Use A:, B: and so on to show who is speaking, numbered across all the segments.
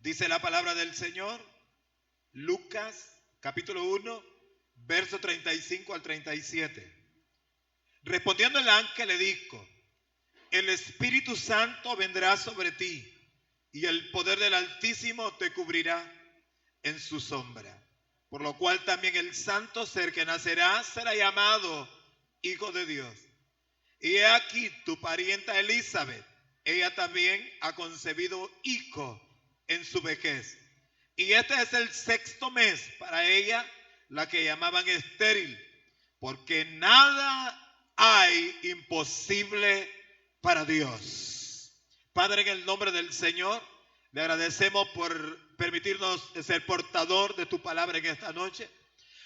A: Dice la palabra del Señor, Lucas capítulo 1, verso 35 al 37. Respondiendo el ángel le dijo: el Espíritu Santo vendrá sobre ti, y el poder del Altísimo te cubrirá en su sombra. Por lo cual también el santo ser que nacerá será llamado Hijo de Dios. Y he aquí tu parienta Elizabeth, ella también ha concebido hijo en su vejez. Y este es el 6º mes para ella, la que llamaban estéril, porque nada hay imposible para Dios. Padre, en el nombre del Señor, le agradecemos por permitirnos ser portador de tu palabra en esta noche.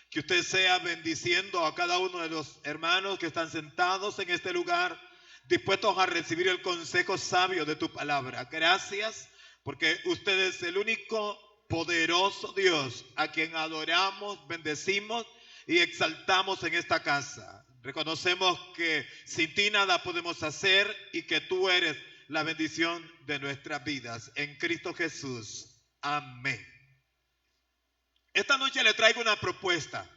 A: Que usted sea bendiciendo a cada uno de los hermanos que están sentados en este lugar, dispuestos a recibir el consejo sabio de tu palabra. Gracias, porque usted es el único poderoso Dios a quien adoramos, bendecimos y exaltamos en esta casa. Reconocemos que sin ti nada podemos hacer y que tú eres la bendición de nuestras vidas. En Cristo Jesús. Amén. Esta noche le traigo una propuesta.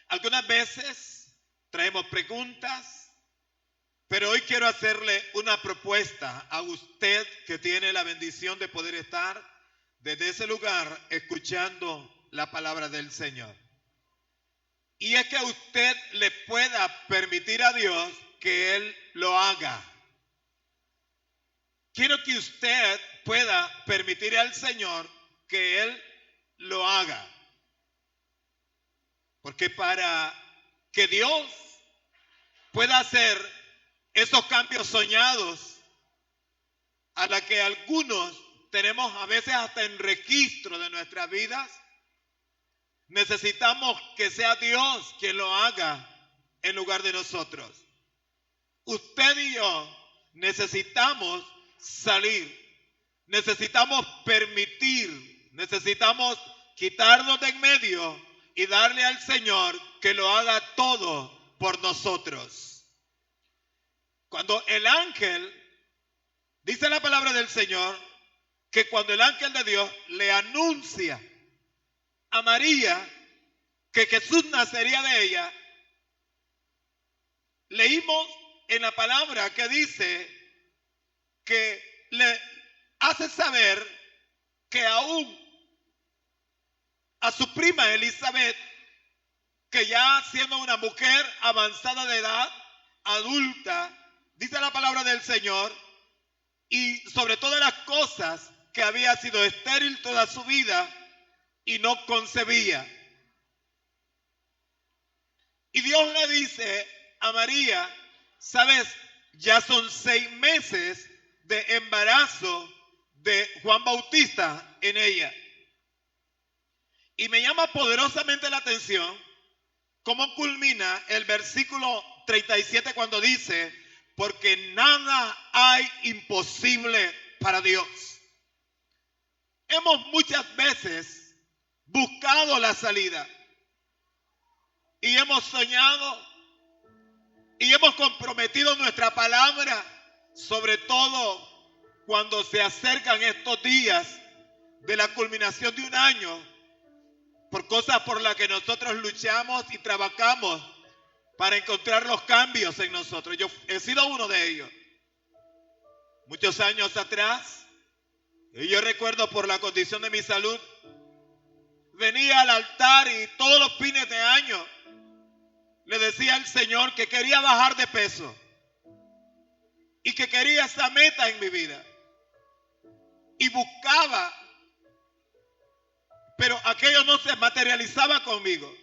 A: Algunas veces traemos preguntas, pero hoy quiero hacerle una propuesta a usted que tiene la bendición de poder estar desde ese lugar escuchando la palabra del Señor. Y es que usted le pueda permitir a Dios que Él lo haga. Quiero que usted pueda permitir al Señor que Él lo haga. Porque para que Dios pueda hacer esos cambios soñados a la que algunos tenemos a veces hasta en registro de nuestras vidas, necesitamos que sea Dios quien lo haga en lugar de nosotros. Usted y yo necesitamos salir, necesitamos permitir, necesitamos quitarnos de en medio y darle al Señor que lo haga todo por nosotros. Cuando el ángel, dice la palabra del Señor, que cuando el ángel de Dios le anuncia a María que Jesús nacería de ella, leímos en la palabra que dice que le hace saber que aún a su prima Elizabeth, que ya siendo una mujer avanzada de edad, adulta, dice la palabra del Señor, y sobre todas las cosas que había sido estéril toda su vida y no concebía. Y Dios le dice a María, sabes, ya son 6 meses de embarazo de Juan Bautista en ella. Y me llama poderosamente la atención cómo culmina el versículo 37 cuando dice, porque nada hay imposible para Dios. Hemos muchas veces buscado la salida y hemos soñado y hemos comprometido nuestra palabra, sobre todo cuando se acercan estos días de la culminación de un año, por cosas por las que nosotros luchamos y trabajamos para encontrar los cambios en nosotros. Yo he sido uno de ellos. Muchos años atrás, y yo recuerdo por la condición de mi salud, venía al altar y todos los fines de año le decía al Señor que quería bajar de peso y que quería esa meta en mi vida. Y buscaba, pero aquello no se materializaba conmigo.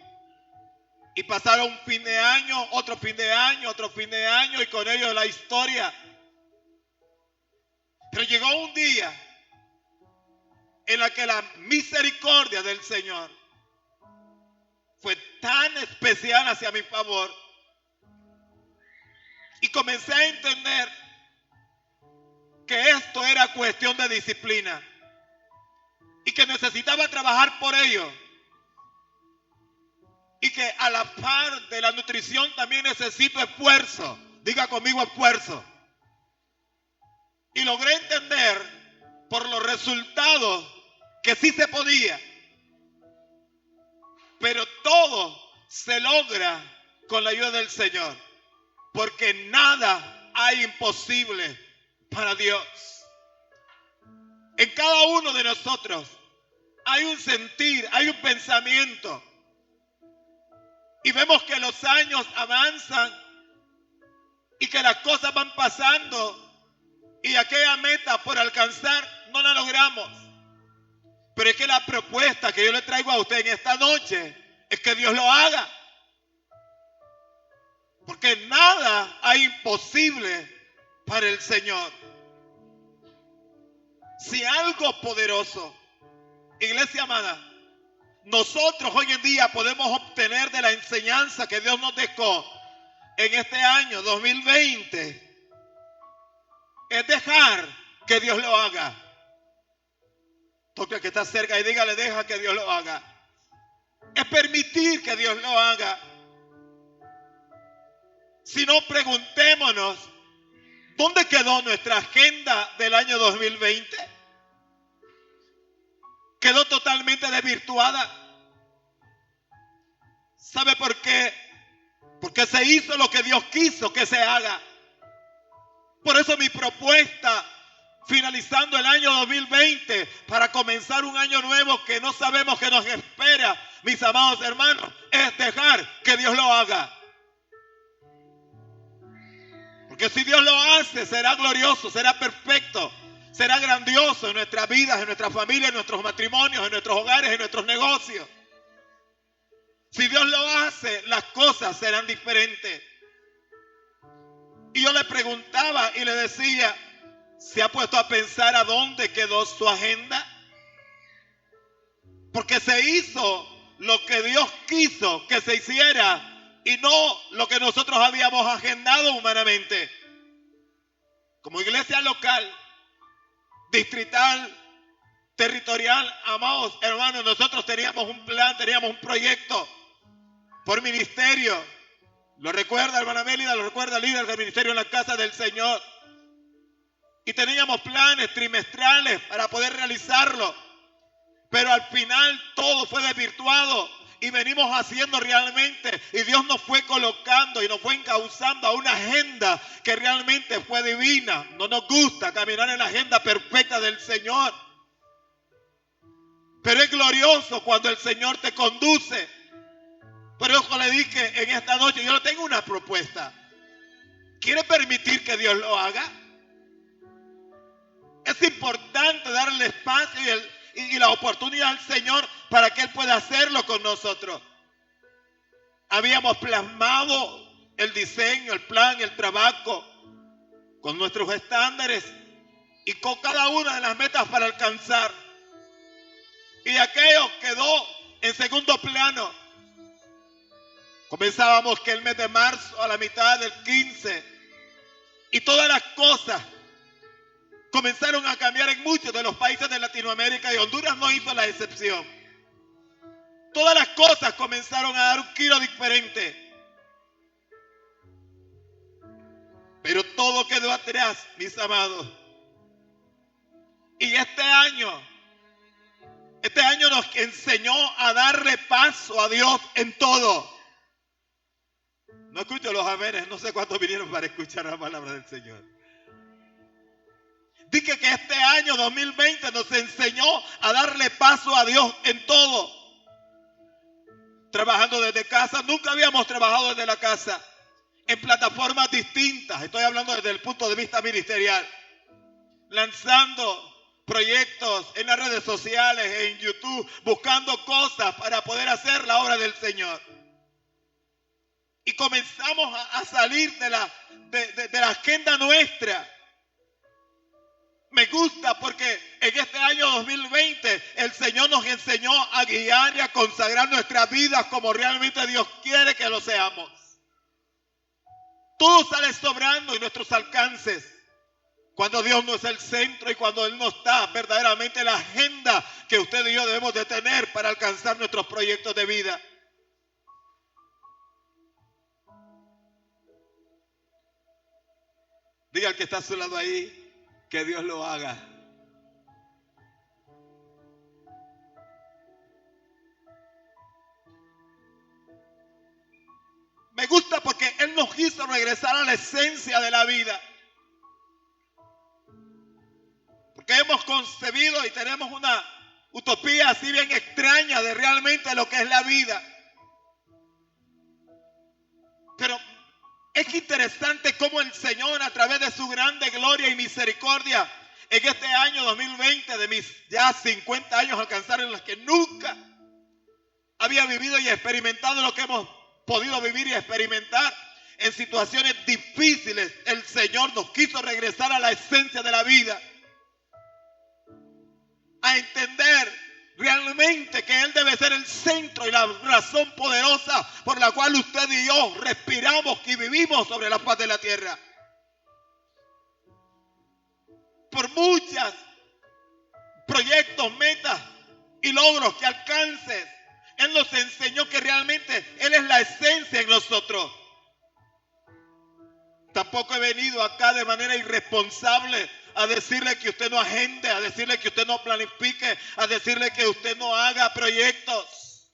A: Y pasaron un fin de año, otro fin de año, otro fin de año, y con ello la historia. Pero llegó un día en la que la misericordia del Señor fue tan especial hacia mi favor, y comencé a entender que esto era cuestión de disciplina y que necesitaba trabajar por ello, y que a la par de la nutrición también necesito esfuerzo. Diga conmigo, esfuerzo. Y logré entender por los resultados que sí se podía. Pero todo se logra con la ayuda del Señor. Porque nada hay imposible para Dios. En cada uno de nosotros hay un sentir, hay un pensamiento. Y vemos que los años avanzan y que las cosas van pasando y aquella meta por alcanzar no la logramos. Pero es que la propuesta que yo le traigo a usted en esta noche es que Dios lo haga. Porque nada hay imposible para el Señor. Si algo poderoso, iglesia amada, nosotros hoy en día podemos obtener de la enseñanza que Dios nos dejó en este año 2020, es dejar que Dios lo haga. Toque al que está cerca y dígale, deja que Dios lo haga. Es permitir que Dios lo haga. Si no, preguntémonos, ¿dónde quedó nuestra agenda del año 2020? Quedó totalmente desvirtuada. ¿Sabe por qué? Porque se hizo lo que Dios quiso que se haga. Por eso mi propuesta, finalizando el año 2020, para comenzar un año nuevo que no sabemos qué nos espera, mis amados hermanos, es dejar que Dios lo haga. Porque si Dios lo hace, será glorioso, será perfecto, será grandioso en nuestras vidas, en nuestras familias, en nuestros matrimonios, en nuestros hogares, en nuestros negocios. Si Dios lo hace, las cosas serán diferentes. Y yo le preguntaba y le decía, ¿se ha puesto a pensar a dónde quedó su agenda? Porque se hizo lo que Dios quiso que se hiciera y no lo que nosotros habíamos agendado humanamente. Como iglesia local, distrital, territorial, amados hermanos, nosotros teníamos un plan, teníamos un proyecto por ministerio. Lo recuerda hermana Mélida, lo recuerda el líder del ministerio en la casa del Señor. Y teníamos planes trimestrales para poder realizarlo. Pero al final todo fue desvirtuado y venimos haciendo realmente. Y Dios nos fue colocando y nos fue encauzando a una agenda que realmente fue divina. No nos gusta caminar en la agenda perfecta del Señor. Pero es glorioso cuando el Señor te conduce. Por eso le dije en esta noche, yo le tengo una propuesta. ¿Quiere permitir que Dios lo haga? Es importante darle espacio y la oportunidad al Señor para que Él pueda hacerlo con nosotros. Habíamos plasmado el diseño, el plan, el trabajo con nuestros estándares y con cada una de las metas para alcanzar. Y aquello quedó en segundo plano. Comenzábamos que el mes de marzo a la mitad del 15 y todas las cosas comenzaron a cambiar en muchos de los países de Latinoamérica y Honduras no hizo la excepción. Todas las cosas comenzaron a dar un giro diferente. Pero todo quedó atrás, mis amados. Y este año nos enseñó a darle paso a Dios en todo. No escucho los amenes, no sé cuántos vinieron para escuchar la palabra del Señor. Dije que este año 2020 nos enseñó a darle paso a Dios en todo. Trabajando desde casa, nunca habíamos trabajado desde la casa. En plataformas distintas, estoy hablando desde el punto de vista ministerial. Lanzando proyectos en las redes sociales, en YouTube, buscando cosas para poder hacer la obra del Señor. Y comenzamos a salir de la agenda nuestra. Me gusta porque en este año 2020 el Señor nos enseñó a guiar y a consagrar nuestras vidas como realmente Dios quiere que lo seamos. Todo sale sobrando en nuestros alcances cuando Dios no es el centro y cuando Él no está verdaderamente en la agenda que usted y yo debemos de tener para alcanzar nuestros proyectos de vida. Diga al que está a su lado ahí, que Dios lo haga. quiso regresar a la esencia de la vida. Porque hemos concebido y tenemos una utopía así bien extraña de realmente lo que es la vida. Pero es interesante cómo el Señor, a través de su grande gloria y misericordia, en este año 2020, de mis ya 50 años alcanzar, en los que nunca había vivido y experimentado lo que hemos podido vivir y experimentar en situaciones difíciles, el Señor nos quiso regresar a la esencia de la vida, a entender realmente que Él debe ser el centro y la razón poderosa por la cual usted y yo respiramos y vivimos sobre la faz de la tierra. Por muchos proyectos, metas y logros que alcances, Él nos enseñó que realmente Él es la esencia en nosotros. Tampoco he venido acá de manera irresponsable a decirle que usted no agende, a decirle que usted no planifique, a decirle que usted no haga proyectos.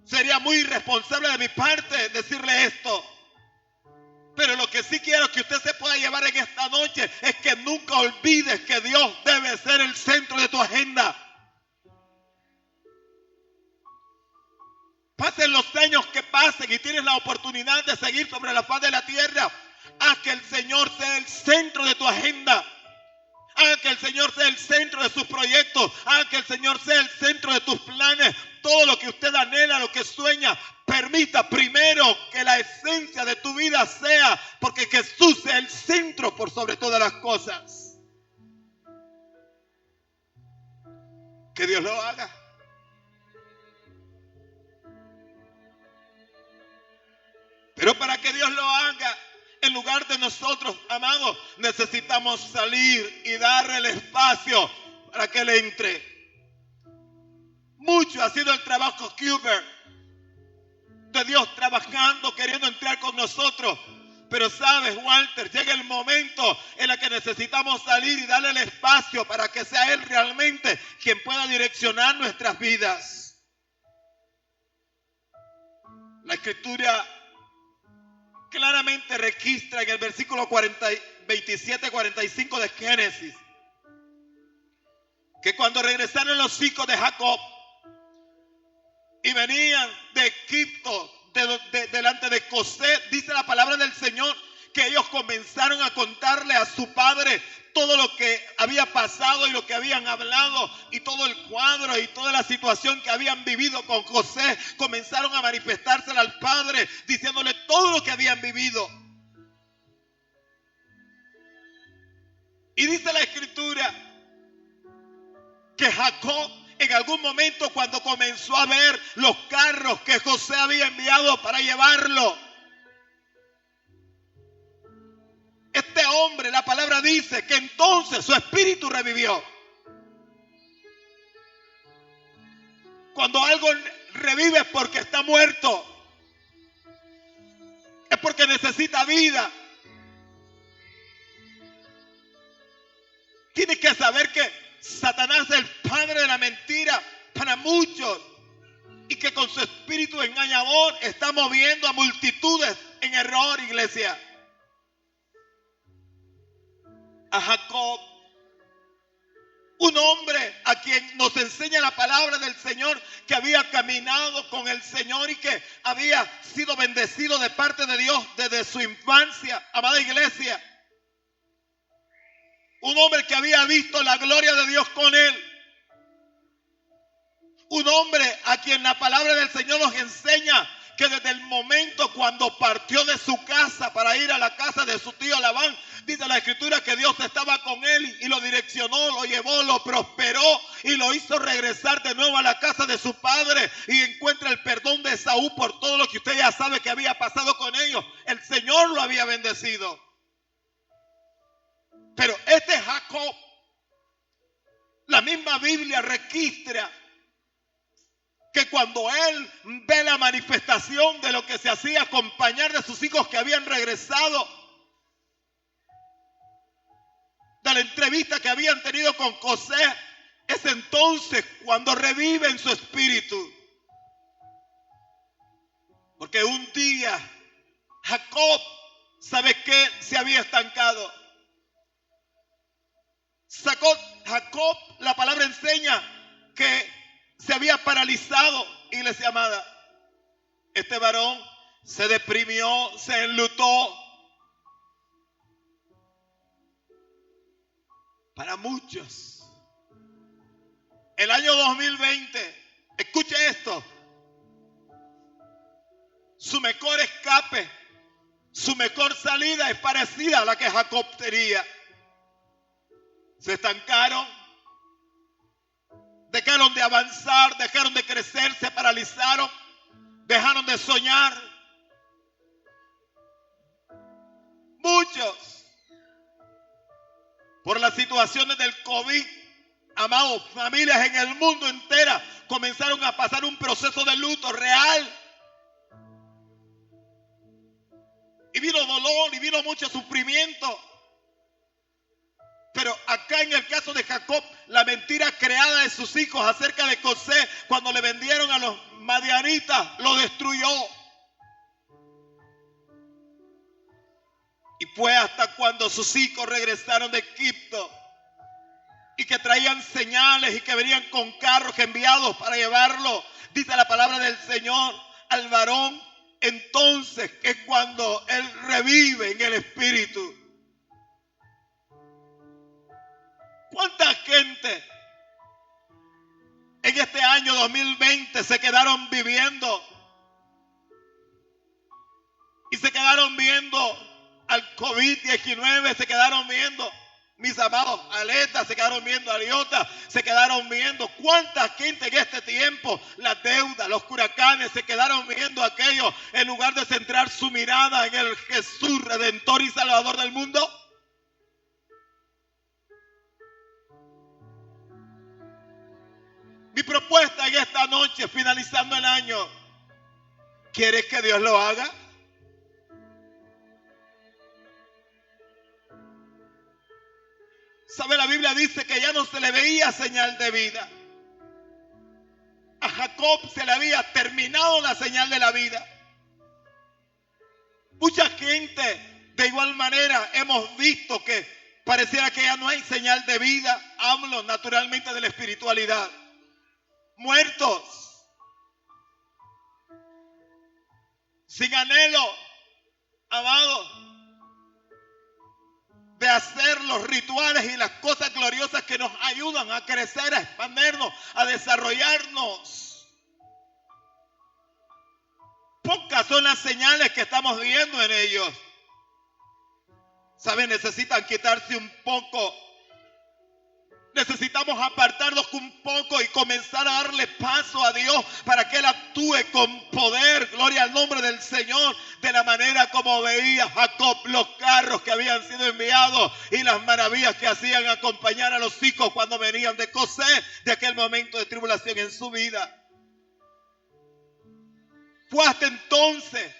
A: Sería muy irresponsable de mi parte decirle esto. Pero lo que sí quiero que usted se pueda llevar en esta noche es que nunca olvides que Dios debe ser el centro de tu agenda. Pasen los años que pasen y tienes la oportunidad de seguir sobre la faz de la tierra, haz que el Señor sea el centro de tu agenda. Haga que el Señor sea el centro de sus proyectos. Haga que el Señor sea el centro de tus planes. Todo lo que usted anhela, lo que sueña, permita primero que la esencia de tu vida sea, porque Jesús sea el centro por sobre todas las cosas. Que Dios lo haga. Pero para que Dios lo haga, en lugar de nosotros, amados, necesitamos salir y darle el espacio para que Él entre. Mucho ha sido el trabajo Cuber de Dios trabajando, queriendo entrar con nosotros. Pero sabes, Walter, llega el momento en el que necesitamos salir y darle el espacio para que sea Él realmente quien pueda direccionar nuestras vidas. La Escritura claramente registra en el versículo 27-45 de Génesis que cuando regresaron los hijos de Jacob y venían de Egipto delante de José, dice la palabra del Señor que ellos comenzaron a contarle a su padre todo lo que había pasado y lo que habían hablado y todo el cuadro y toda la situación que habían vivido con José. Comenzaron a manifestársela al padre diciéndole todo lo que habían vivido. Y dice la Escritura que Jacob en algún momento, cuando comenzó a ver los carros que José había enviado para llevarlo, este hombre, la palabra dice que entonces su espíritu revivió. Cuando algo revive es porque está muerto. Es porque necesita vida. Tienes que saber que Satanás es el padre de la mentira para muchos y que con su espíritu engañador está moviendo a multitudes en error, iglesia. A Jacob, un hombre a quien nos enseña la palabra del Señor, que había caminado con el Señor y que había sido bendecido de parte de Dios desde su infancia, amada iglesia. Un hombre que había visto la gloria de Dios con él. Un hombre a quien la palabra del Señor nos enseña que desde el momento cuando partió de su casa para ir a la casa de su tío Labán, dice la Escritura que Dios estaba con él y lo direccionó, lo llevó, lo prosperó y lo hizo regresar de nuevo a la casa de su padre y encuentra el perdón de Esaú por todo lo que usted ya sabe que había pasado con ellos. El Señor lo había bendecido. Pero este Jacob, la misma Biblia registra que cuando él ve la manifestación de lo que se hacía acompañar de sus hijos que habían regresado, de la entrevista que habían tenido con José, es entonces cuando revive en su espíritu. Porque un día Jacob, ¿sabe qué? Se había estancado. Jacob, la palabra enseña que se había paralizado, iglesia amada. Este varón se deprimió, se enlutó. Para muchos, el año 2020, escuche esto, su mejor escape, su mejor salida es parecida a la que Jacob tenía. Se estancaron, dejaron de avanzar, dejaron de crecer, se paralizaron, dejaron de soñar. Muchos, por las situaciones del COVID, amados, familias en el mundo entero comenzaron a pasar un proceso de luto real. Y vino dolor y vino mucho sufrimiento. Pero acá en el caso de Jacob, la mentira creada de sus hijos acerca de José, cuando le vendieron a los madianitas, lo destruyó. Y fue hasta cuando sus hijos regresaron de Egipto y que traían señales y que venían con carros enviados para llevarlo, dice la palabra del Señor, al varón. Entonces es cuando él revive en el espíritu. ¿Cuánta gente en este año 2020 se quedaron viviendo y se quedaron viendo al COVID-19, se quedaron viendo, mis amados, Aleta, se quedaron viendo Aliota, se quedaron viendo cuánta gente en este tiempo, las deudas, los huracanes, se quedaron viendo aquello en lugar de centrar su mirada en el Jesús Redentor y Salvador del mundo? Mi propuesta en esta noche, finalizando el año, ¿quieres que Dios lo haga? ¿Sabe? La Biblia dice que ya no se le veía señal de vida. A Jacob se le había terminado la señal de la vida. Mucha gente, de igual manera, hemos visto que pareciera que ya no hay señal de vida. Hablo naturalmente de la espiritualidad. Muertos, sin anhelo, amados, de hacer los rituales y las cosas gloriosas que nos ayudan a crecer, a expandernos, a desarrollarnos. Pocas son las señales que estamos viendo en ellos. ¿Saben? Necesitan quitarse un poco. Necesitamos apartarnos un poco y comenzar a darle paso a Dios para que Él actúe con poder. Gloria al nombre del Señor. De la manera como veía Jacob los carros que habían sido enviados y las maravillas que hacían acompañar a los hijos cuando venían de José, de aquel momento de tribulación en su vida. Fue hasta entonces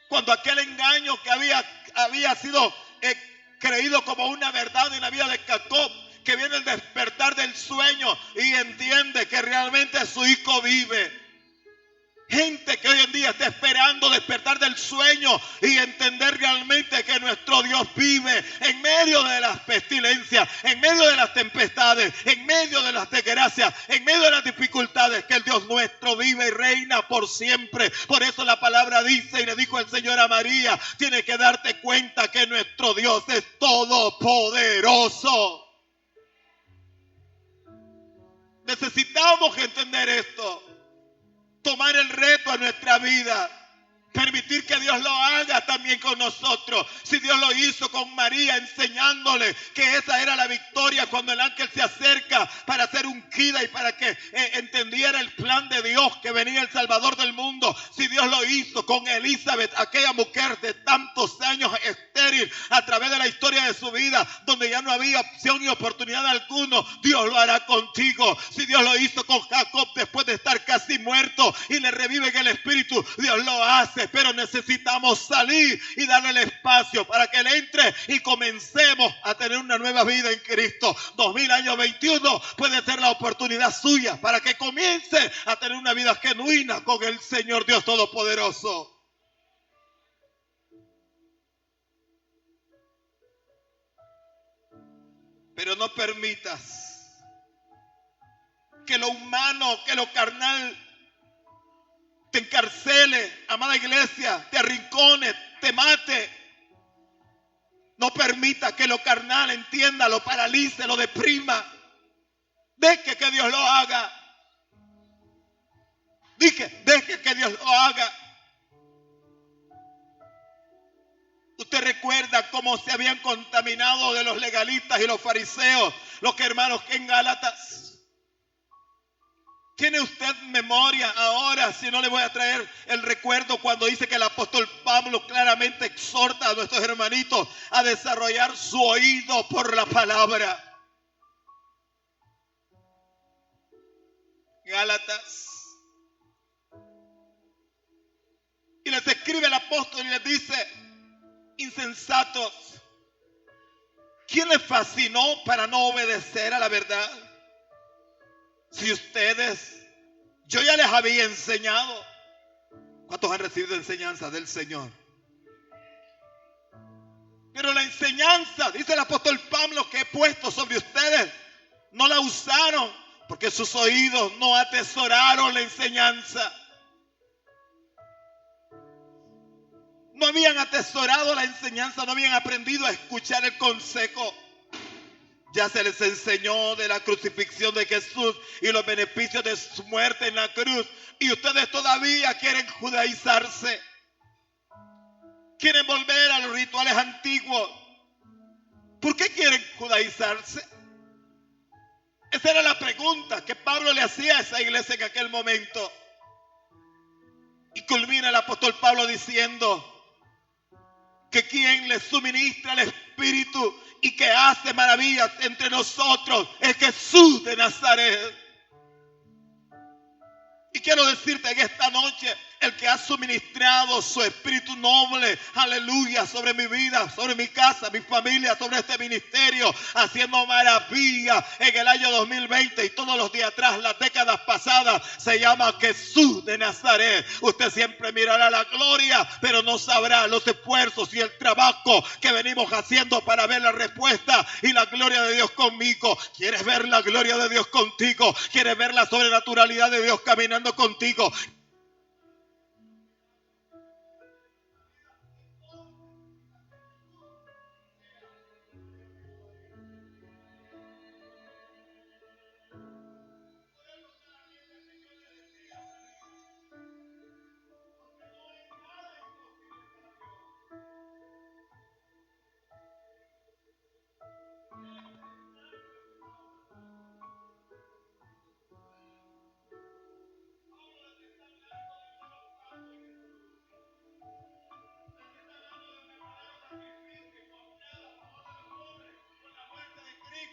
A: cuando aquel engaño que había sido creído como una verdad en la vida de Jacob, que viene el despertar del sueño y entiende que realmente su hijo vive. Gente que hoy en día está esperando despertar del sueño y entender realmente que nuestro Dios vive en medio de las pestilencias, en medio de las tempestades, en medio de las desgracias, en medio de las dificultades, que el Dios nuestro vive y reina por siempre. Por eso la palabra dice, y le dijo el Señor a María, tienes que darte cuenta que nuestro Dios es todopoderoso. Necesitamos entender esto, tomar el reto a nuestra vida, permitir que Dios lo haga también con nosotros. Si Dios lo hizo con María, enseñándole que esa era la victoria cuando el ángel se acerca para ser ungida y para que entendiera el plan de Dios, que venía el Salvador del mundo. Si Dios lo hizo con Elizabeth, aquella mujer de tantos años estéril, a través de la historia de su vida, donde ya no había opción ni oportunidad alguno, Dios lo hará contigo. Si Dios lo hizo con Jacob después de estar casi muerto y le revive en el espíritu, Dios lo hace. Pero necesitamos salir y darle el espacio para que Él entre y comencemos a tener una nueva vida en Cristo. 2021 puede ser la oportunidad suya para que comience a tener una vida genuina con el Señor Dios Todopoderoso. Pero no permitas que lo humano, que lo carnal te encarcele, amada iglesia, te arrincone, te mate. No permita que lo carnal, entienda, lo paralice, lo deprima. Deje que Dios lo haga. Deje que Dios lo haga. Usted recuerda cómo se habían contaminado de los legalistas y los fariseos, los que hermanos en Gálatas. ¿Tiene usted memoria ahora? Si no, le voy a traer el recuerdo cuando dice que el apóstol Pablo claramente exhorta a nuestros hermanitos a desarrollar su oído por la palabra. Gálatas. Y les escribe el apóstol y les dice: insensatos, ¿quién les fascinó para no obedecer a la verdad? Si ustedes, yo ya les había enseñado. ¿Cuántos han recibido enseñanza del Señor? Pero la enseñanza, dice el apóstol Pablo, que he puesto sobre ustedes, no la usaron porque sus oídos no atesoraron la enseñanza. No habían atesorado la enseñanza, no habían aprendido a escuchar el consejo. Ya se les enseñó de la crucifixión de Jesús y los beneficios de su muerte en la cruz. Y ustedes todavía quieren judaizarse. Quieren volver a los rituales antiguos. ¿Por qué quieren judaizarse? Esa era la pregunta que Pablo le hacía a esa iglesia en aquel momento. Y culmina el apóstol Pablo diciendo que quien les suministra el Espíritu y que hace maravillas entre nosotros es Jesús de Nazaret. Y quiero decirte en esta noche, el que ha suministrado su espíritu noble, aleluya, sobre mi vida, sobre mi casa, mi familia, sobre este ministerio, haciendo maravillas en el año 2020 y todos los días atrás, las décadas pasadas, se llama Jesús de Nazaret. Usted siempre mirará la gloria, pero no sabrá los esfuerzos y el trabajo que venimos haciendo para ver la respuesta y la gloria de Dios conmigo. ¿Quieres ver la gloria de Dios contigo? ¿Quieres ver la sobrenaturalidad de Dios caminando contigo?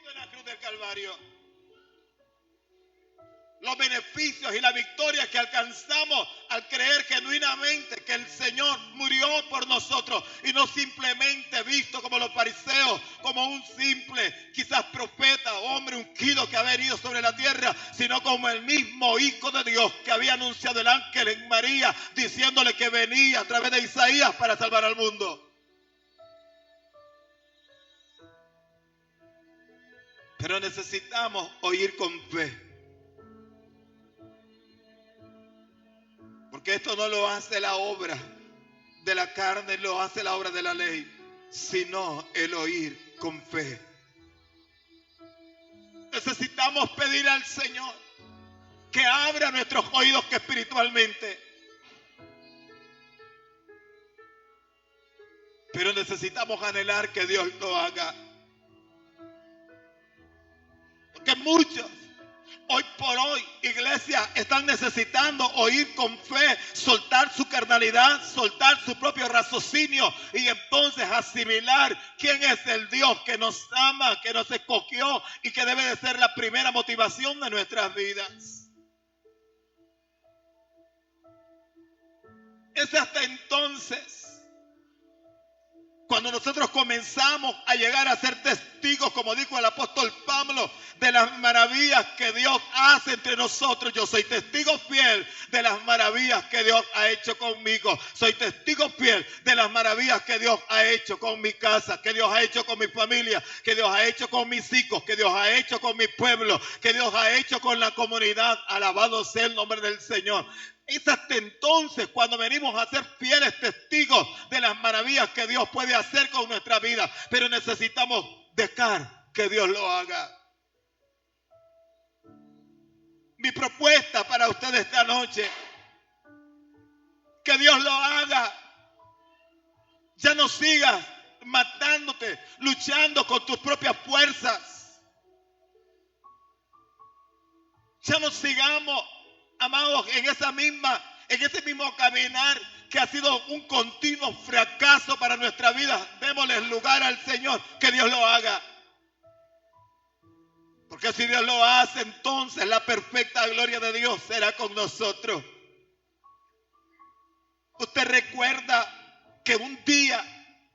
A: En la cruz del Calvario, los beneficios y la victoria que alcanzamos al creer genuinamente que el Señor murió por nosotros y no simplemente visto como los fariseos, como un simple, quizás profeta, hombre ungido que ha venido sobre la tierra, sino como el mismo Hijo de Dios que había anunciado el ángel en María, diciéndole que venía a través de Isaías para salvar al mundo. Pero necesitamos oír con fe. Porque esto no lo hace la obra de la carne, lo hace la obra de la ley, sino el oír con fe. Necesitamos pedir al Señor que abra nuestros oídos que espiritualmente. Pero necesitamos anhelar que Dios lo haga. Porque muchos, hoy por hoy, iglesia, están necesitando oír con fe, soltar su carnalidad, soltar su propio raciocinio y entonces asimilar quién es el Dios que nos ama, que nos escogió y que debe de ser la primera motivación de nuestras vidas. Es hasta entonces cuando nosotros comenzamos a llegar a ser testigos testigos, como dijo el apóstol Pablo, de las maravillas que Dios hace entre nosotros. Yo soy testigo fiel de las maravillas que Dios ha hecho conmigo. Soy testigo fiel de las maravillas que Dios ha hecho con mi casa, que Dios ha hecho con mi familia, que Dios ha hecho con mis hijos, que Dios ha hecho con mi pueblo, que Dios ha hecho con la comunidad. Alabado sea el nombre del Señor. Es hasta entonces cuando venimos a ser fieles testigos de las maravillas que Dios puede hacer con nuestra vida. Pero necesitamos dejar que Dios lo haga. Mi propuesta para ustedes esta noche, que Dios lo haga. Ya no sigas matándote, luchando con tus propias fuerzas. Ya no sigamos, amados, en ese mismo caminar que ha sido un continuo fracaso para nuestra vida. Démosle lugar al Señor, que Dios lo haga. Porque si Dios lo hace, entonces la perfecta gloria de Dios será con nosotros. Usted recuerda que un día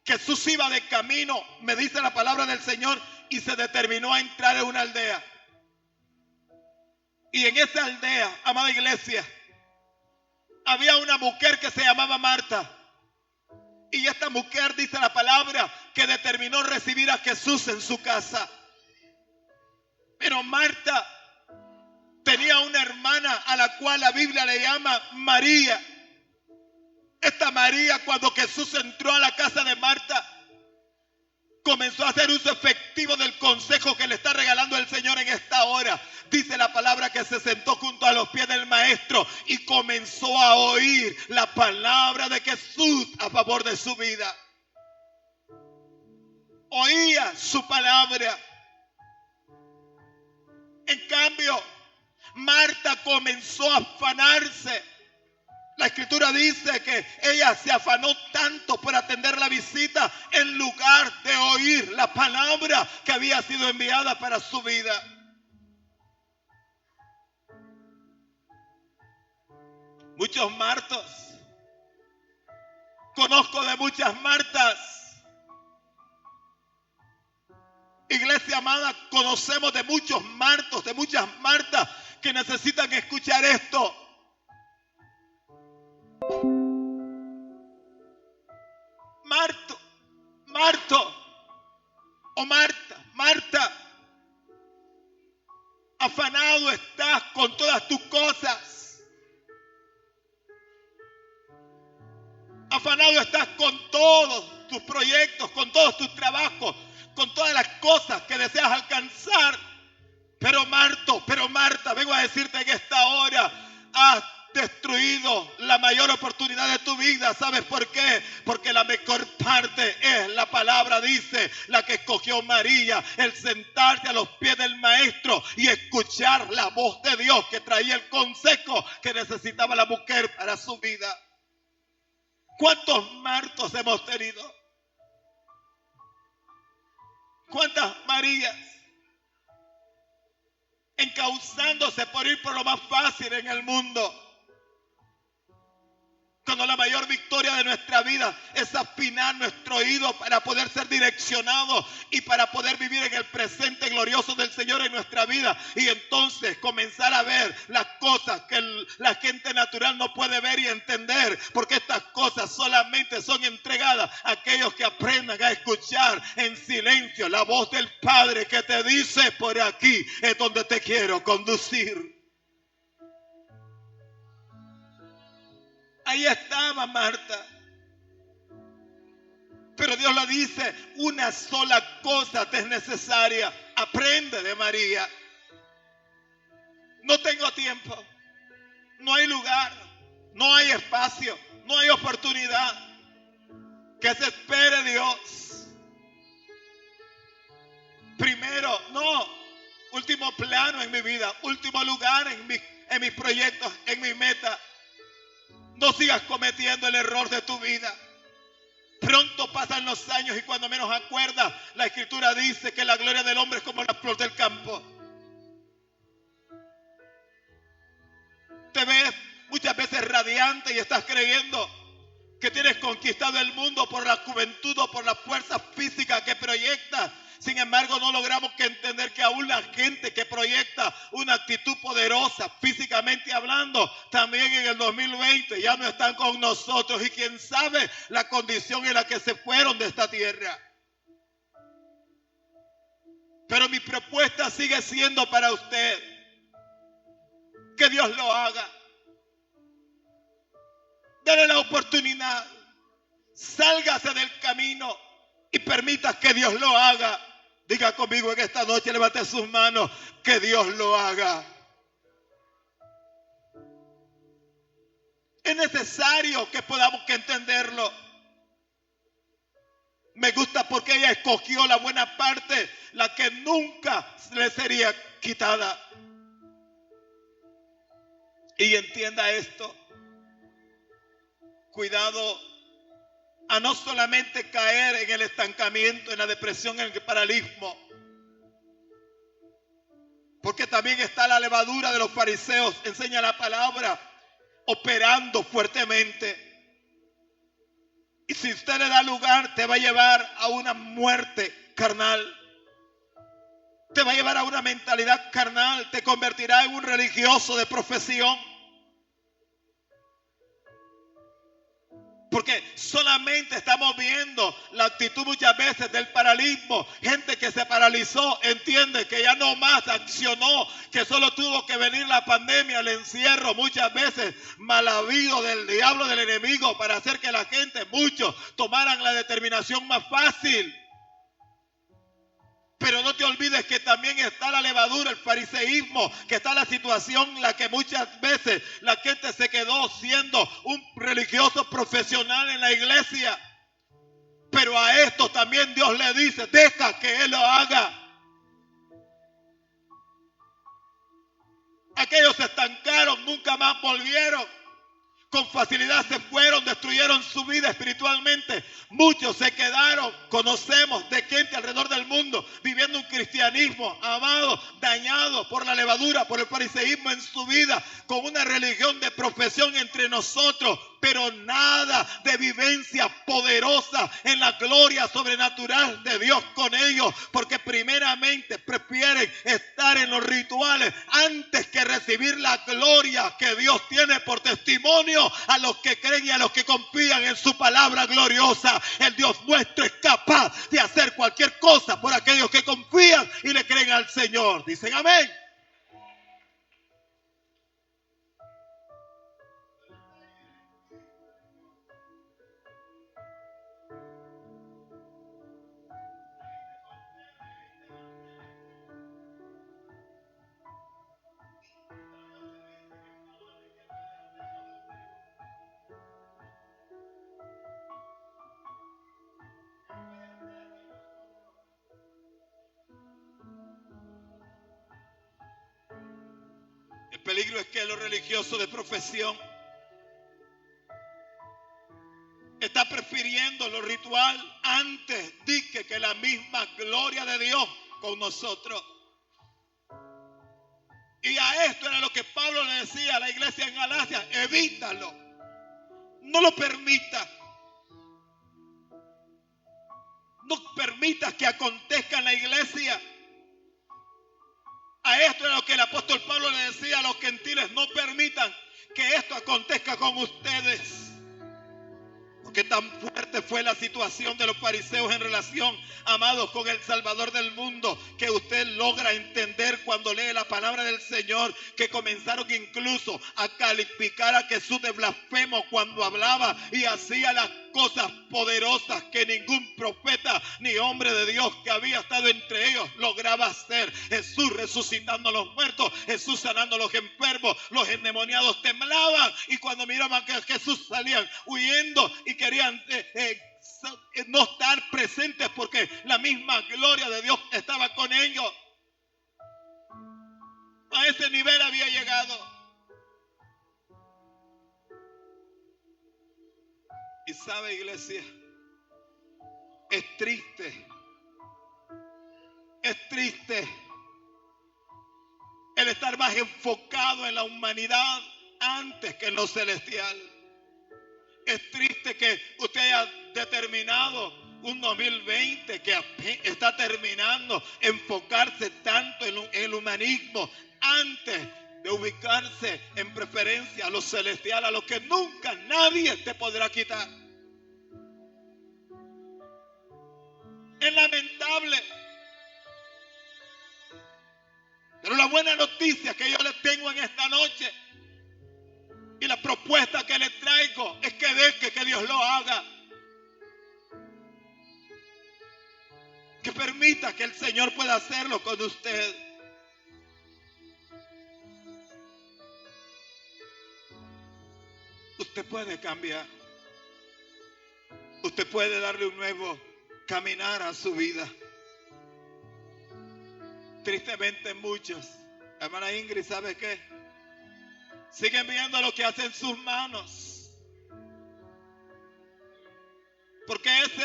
A: Jesús iba de camino, me dice la palabra del Señor, y se determinó a entrar en una aldea. Y en esa aldea, amada iglesia, había una mujer que se llamaba Marta. Y esta mujer, dice la palabra, que determinó recibir a Jesús en su casa. Pero Marta tenía una hermana a la cual la Biblia le llama María. Esta María, cuando Jesús entró a la casa de Marta, comenzó a hacer uso efectivo del consejo que le está regalando el Señor en esta hora. Dice la palabra que se sentó junto a los pies del maestro y comenzó a oír la palabra de Jesús a favor de su vida. Oía su palabra. En cambio, Marta comenzó a afanarse. La Escritura dice que ella se afanó tanto por atender la visita en lugar de oír la palabra que había sido enviada para su vida. Muchos Martos. Conozco de muchas Martas. Iglesia amada, conocemos de muchos Martos, de muchas Martas que necesitan escuchar esto. Marta, afanado estás con todas tus cosas. Afanado estás con todos tus proyectos, con todos tus trabajos, con todas las cosas que deseas alcanzar. Pero Marta, vengo a decirte en esta hora, has destruido la mayor oportunidad de tu vida. ¿Sabes por qué? Porque la mejor parte es, la palabra dice, la que escogió María, el sentarse a los pies del maestro y escuchar la voz de Dios que traía el consejo que necesitaba la mujer para su vida. ¿Cuántos Martos hemos tenido? ¿Cuántas Marías? Encauzándose por ir por lo más fácil en el mundo. Cuando la mayor victoria de nuestra vida es afinar nuestro oído para poder ser direccionados y para poder vivir en el presente glorioso del Señor en nuestra vida. Y entonces comenzar a ver las cosas que la gente natural no puede ver y entender. Porque estas cosas solamente son entregadas a aquellos que aprendan a escuchar en silencio la voz del Padre que te dice: por aquí es donde te quiero conducir. Ahí estaba Marta. Pero Dios le dice: una sola cosa te es necesaria. Aprende de María. No tengo tiempo. No hay lugar. No hay espacio. No hay oportunidad. Que se espere Dios. Primero, no. Último plano en mi vida. Último lugar en mis proyectos, en mi meta. No sigas cometiendo el error de tu vida. Pronto pasan los años y cuando menos acuerdas, la Escritura dice que la gloria del hombre es como la flor del campo. Te ves muchas veces radiante y estás creyendo que tienes conquistado el mundo por la juventud o por la fuerza física que proyectas. Sin embargo, no logramos entender que aún la gente que proyecta una actitud poderosa, físicamente hablando, también en el 2020 ya no están con nosotros. Y quién sabe la condición en la que se fueron de esta tierra. Pero mi propuesta sigue siendo para usted que Dios lo haga. Dale la oportunidad. Sálgase del camino y permita que Dios lo haga. Diga conmigo en esta noche, levante sus manos, que Dios lo haga. Es necesario que podamos entenderlo. Me gusta porque ella escogió la buena parte, la que nunca le sería quitada. Y entienda esto. Cuidado a no solamente caer en el estancamiento, en la depresión, en el paralismo. Porque también está la levadura de los fariseos, enseña la palabra, operando fuertemente. Y si usted le da lugar, te va a llevar a una muerte carnal. Te va a llevar a una mentalidad carnal, te convertirá en un religioso de profesión. Porque solamente estamos viendo la actitud muchas veces del paralismo. Gente que se paralizó, entiende que ya no más accionó, que solo tuvo que venir la pandemia, el encierro, muchas veces mal habido del diablo, del enemigo, para hacer que la gente, muchos, tomaran la determinación más fácil. Pero no te olvides que también está la levadura, el fariseísmo, que está la situación en la que muchas veces la gente se quedó siendo un religioso profesional en la iglesia. Pero a esto también Dios le dice, deja que Él lo haga. Aquellos se estancaron, nunca más volvieron. Con facilidad se fueron, destruyeron su vida espiritualmente. Muchos se quedaron, conocemos de gente alrededor del mundo viviendo un cristianismo, amado, dañado por la levadura, por el fariseísmo en su vida, con una religión de profesión entre nosotros, pero nada de vivencia poderosa en la gloria sobrenatural de Dios con ellos, porque primeramente prefieren estar en los rituales antes que recibir la gloria que Dios tiene por testimonio a los que creen y a los que confían en su palabra gloriosa. El Dios nuestro es capaz de hacer cualquier cosa por aquellos que confían y le creen al Señor. Dicen amén. El peligro es que los religiosos de profesión está prefiriendo lo ritual antes que la misma gloria de Dios con nosotros. Y a esto era lo que Pablo le decía a la iglesia en Galacia: evítalo, no lo permitas. No permitas que acontezca en la iglesia. A esto era lo que el apóstol Pablo le decía a los gentiles: no permitan que esto acontezca con ustedes. Porque tan fuerte fue la situación de los fariseos en relación, amados, con el Salvador del mundo, que usted logra entender cuando lee la palabra del Señor, que comenzaron incluso a calificar a Jesús de blasfemo cuando hablaba y hacía las cosas poderosas que ningún profeta ni hombre de Dios que había estado entre ellos lograba hacer. Jesús resucitando a los muertos, Jesús sanando a los enfermos, los endemoniados temblaban, y cuando miraban que Jesús salían huyendo y querían no estar presentes porque la misma gloria de Dios estaba con ellos. A ese nivel había llegado. Y sabe, iglesia, es triste el estar más enfocado en la humanidad antes que en lo celestial. Es triste Posiblemente que usted haya determinado un 2020 que está terminando, enfocarse tanto en el humanismo antes de ubicarse en preferencia a lo celestial, a lo que nunca nadie te podrá quitar. Es lamentable. Pero la buena noticia que yo les tengo en esta noche y la propuesta que les traigo es que deje que Dios lo haga. Que permita que el Señor pueda hacerlo con usted. Usted puede cambiar. Usted puede darle un nuevo caminar a su vida. Tristemente muchos, hermana Ingrid, ¿sabe qué? Siguen viendo lo que hacen sus manos. Porque ese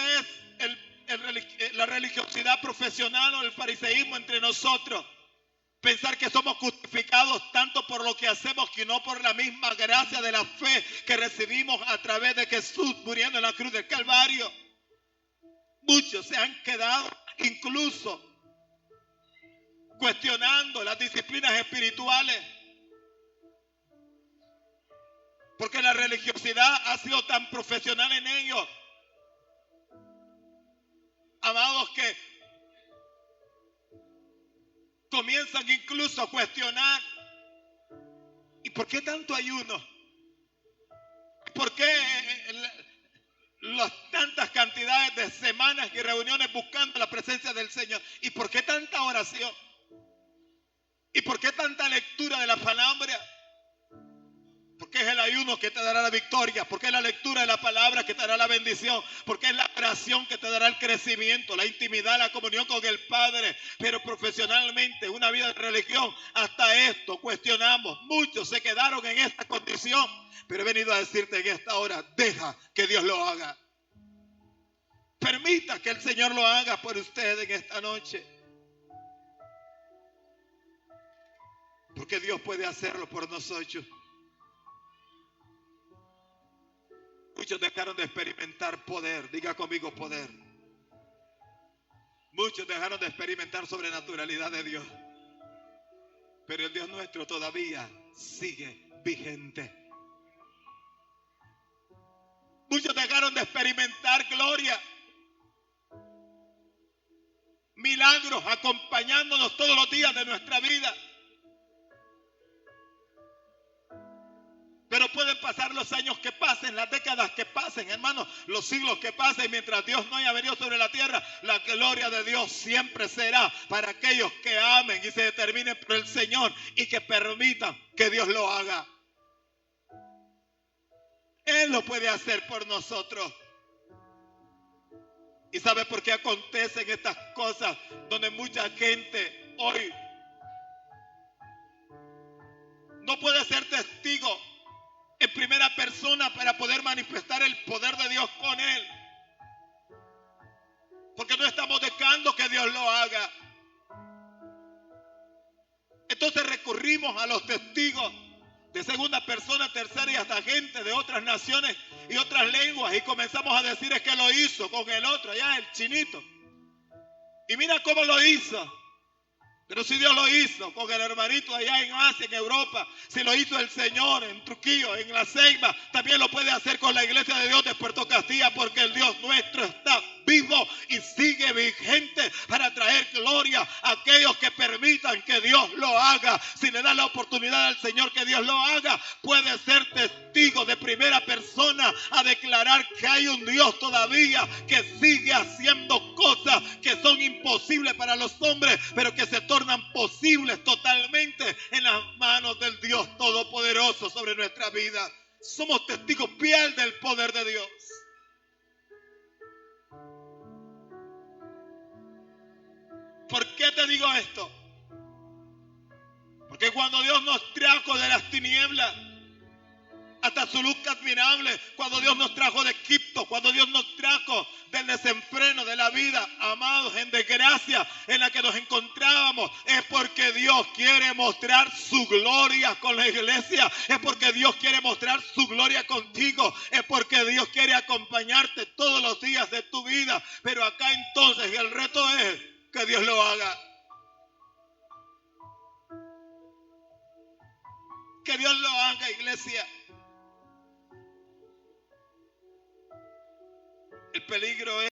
A: es la religiosidad profesional o el fariseísmo entre nosotros. Pensar que somos justificados tanto por lo que hacemos que no por la misma gracia de la fe que recibimos a través de Jesús muriendo en la cruz del Calvario. Muchos se han quedado incluso cuestionando las disciplinas espirituales. Porque la religiosidad ha sido tan profesional en ellos. Amados, que comienzan incluso a cuestionar. ¿Y por qué tanto ayuno? ¿Por qué las tantas cantidades de semanas y reuniones buscando la presencia del Señor? ¿Y por qué tanta oración? ¿Y por qué tanta lectura de la palabra? Porque es el ayuno que te dará la victoria, porque es la lectura de la palabra que te dará la bendición, porque es la oración que te dará el crecimiento, la intimidad, la comunión con el Padre. Pero profesionalmente, una vida de religión, hasta esto cuestionamos. Muchos se quedaron en esta condición, pero he venido a decirte en esta hora, deja que Dios lo haga. Permita que el Señor lo haga por usted en esta noche. Porque Dios puede hacerlo por nosotros. Muchos dejaron de experimentar poder. Diga conmigo poder. Muchos dejaron de experimentar sobrenaturalidad de Dios. Pero el Dios nuestro todavía sigue vigente. Muchos dejaron de experimentar gloria. Milagros acompañándonos todos los días de nuestra vida. Pero pueden pasar los años que pasen, las décadas que pasen, hermanos, los siglos que pasen, mientras Dios no haya venido sobre la tierra, la gloria de Dios siempre será para aquellos que amen y se determinen por el Señor y que permitan que Dios lo haga. Él lo puede hacer por nosotros. ¿Y sabe por qué acontecen estas cosas donde mucha gente hoy no puede ser testigo en primera persona para poder manifestar el poder de Dios con él? Porque no estamos dejando que Dios lo haga. Entonces recurrimos a los testigos de segunda persona, tercera y hasta gente de otras naciones y otras lenguas, y comenzamos a decir es que lo hizo con el otro, allá el chinito. Y mira cómo lo hizo. Pero si Dios lo hizo con el hermanito allá en Asia, en Europa, si lo hizo el Señor en Trujillo, en La Ceiba, también lo puede hacer con la iglesia de Dios de Puerto Castilla, porque el Dios nuestro está vivo y sigue vigente para traer gloria a aquellos que permitan que Dios lo haga. Si le da la oportunidad al Señor que Dios lo haga, puede ser testigo de primera persona a declarar que hay un Dios todavía que sigue haciendo cosas que son imposibles para los hombres, pero que se tornan posibles totalmente en las manos del Dios Todopoderoso sobre nuestra vida. Somos testigos fiel del poder de Dios. ¿Por qué te digo esto? Porque cuando Dios nos trajo de las tinieblas hasta su luz admirable, cuando Dios nos trajo de Egipto, cuando Dios nos trajo del desenfreno de la vida, amados, en desgracia en la que nos encontrábamos, es porque Dios quiere mostrar su gloria con la iglesia, es porque Dios quiere mostrar su gloria contigo, es porque Dios quiere acompañarte todos los días de tu vida. Pero acá entonces el reto es que Dios lo haga. Que Dios lo haga, iglesia. El peligro es